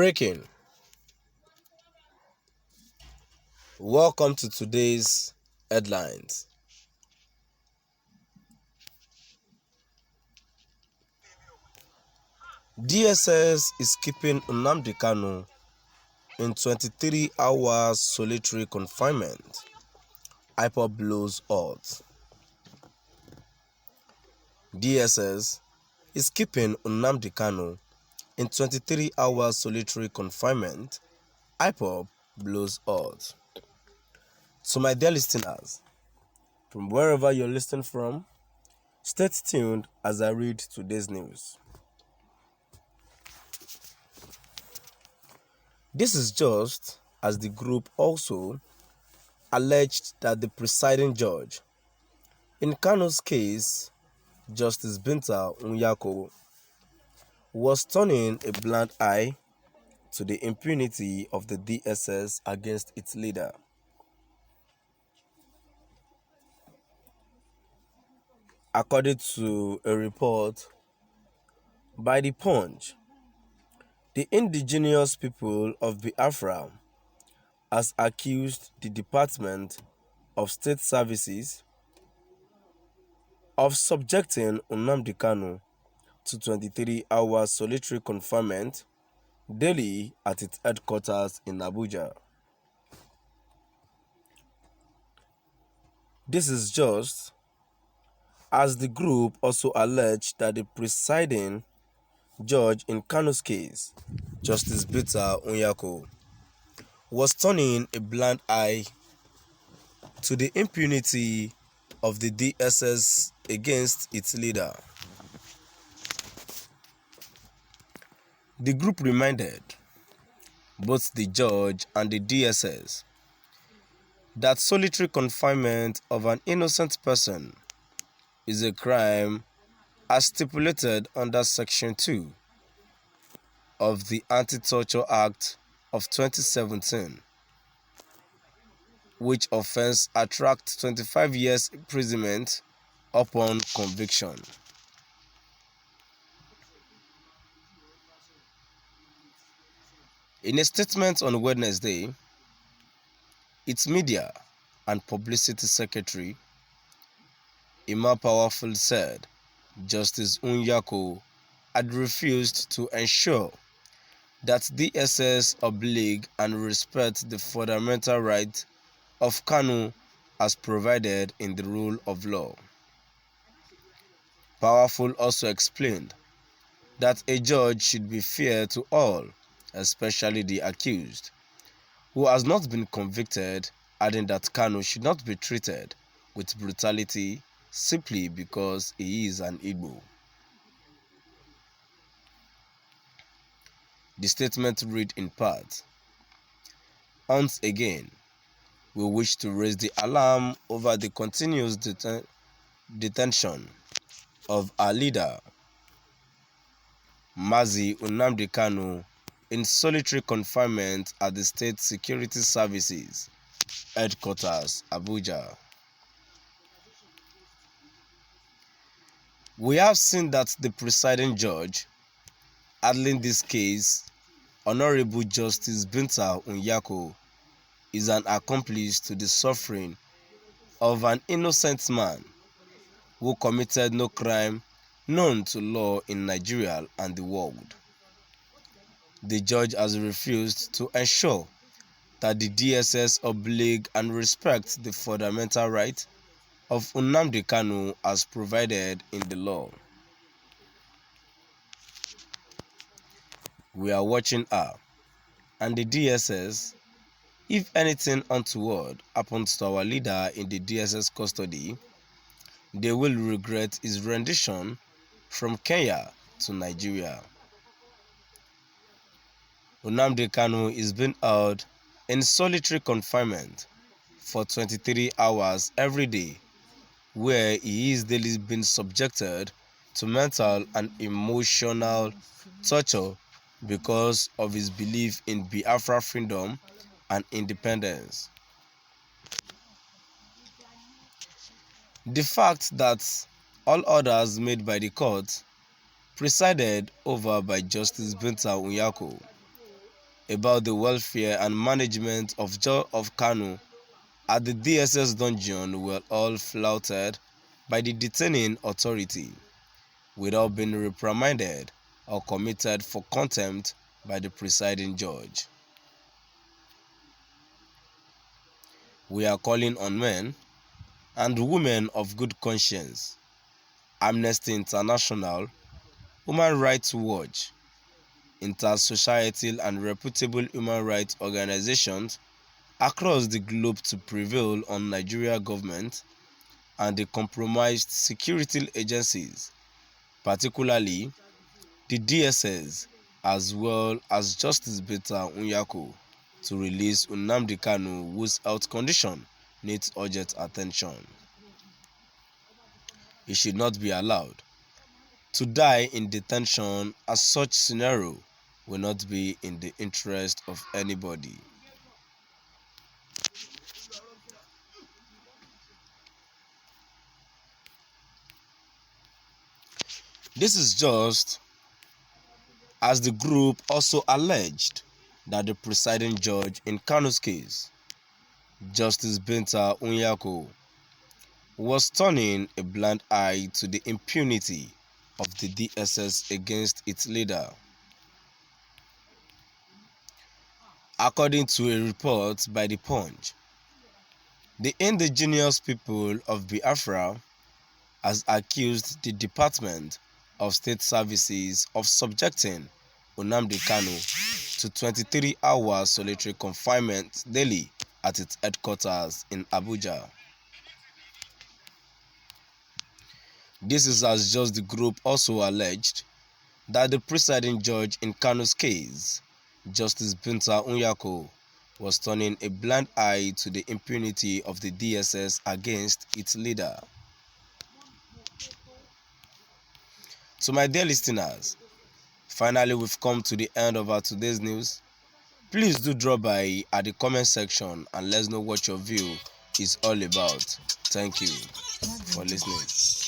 Breaking. Welcome to today's headlines. DSS is keeping Nnamdi Kanu in 23 hours solitary confinement. Ipob blows odds. DSS is keeping Nnamdi Kanu in 23 hours solitary confinement. Ipob blows odds. To my dear listeners, from wherever you're listening from, stay tuned as I read today's news. This is just as the group also alleged that the presiding judge in Kanu's case, Justice Niako, was turning a blind eye to the impunity of the DSS against its leader. According to a report by The Punch, the indigenous people of Biafra has accused the Department of State Services of subjecting Nnamdi Kanu to 23 hours solitary confinement daily at its headquarters in Abuja. This is just as the group also alleged that the presiding judge in Kanu's case, Justice Niako, was turning a blind eye to the impunity of the DSS against its leader. The group reminded both the judge and the DSS that solitary confinement of an innocent person is a crime as stipulated under Section 2 of the Anti-Torture Act of 2017, which offense attracts 25 years imprisonment upon conviction. In a statement on Wednesday, its media and publicity secretary, Emma Powerful, said Justice Niako had refused to ensure that DSS oblige and respect the fundamental right of Kanu as provided in the rule of law. Powerful also explained that a judge should be fair to all, especially the accused, who has not been convicted, adding that Kanu should not be treated with brutality simply because he is an Igbo. The statement read in part, "Once again, we wish to raise the alarm over the continuous detention of our leader, Mazi Nnamdi Kanu, in solitary confinement at the State Security Services Headquarters, Abuja. We have seen that the presiding judge handling this case, Honorable Justice Niako, is an accomplice to the suffering of an innocent man who committed no crime known to law in Nigeria and the world. The judge has refused to ensure that the DSS oblige and respect the fundamental right of Nnamdi Kanu as provided in the law. We are watching her and the DSS. If anything untoward happens to our leader in the DSS custody, they will regret his rendition from Kenya to Nigeria. Nnamdi Kanu is being held in solitary confinement for 23 hours every day, where he is daily being subjected to mental and emotional torture because of his belief in Biafra freedom and independence. The fact that all orders made by the court, presided over by Justice Niako, about the welfare and management of Kanu at the DSS dungeon were all flouted by the detaining authority without being reprimanded or committed for contempt by the presiding judge. We are calling on men and women of good conscience, Amnesty International, Human Rights Watch, inter-societal and reputable human rights organizations across the globe to prevail on Nigeria government and the compromised security agencies, particularly the DSS, as well as Justice Niako, to release Nnamdi Kanu, whose health condition needs urgent attention. He should not be allowed to die in detention, as such scenario will not be in the interest of anybody. This is just as the group also alleged that the presiding judge in Kanu's case, Justice Niako, was turning a blind eye to the impunity of the DSS against its leader. According to a report by The Punch, the indigenous people of Biafra has accused the Department of State Services of subjecting Nnamdi Kanu to 23 hours solitary confinement daily at its headquarters in Abuja. This is as just the group also alleged that the presiding judge in Kanu's case, Justice Niako, was turning a blind eye to the impunity of the DSS against its leader. So my dear listeners, finally we've come to the end of our today's news. Please do drop by at the comment section and let's know what your view is all about. Thank you for listening.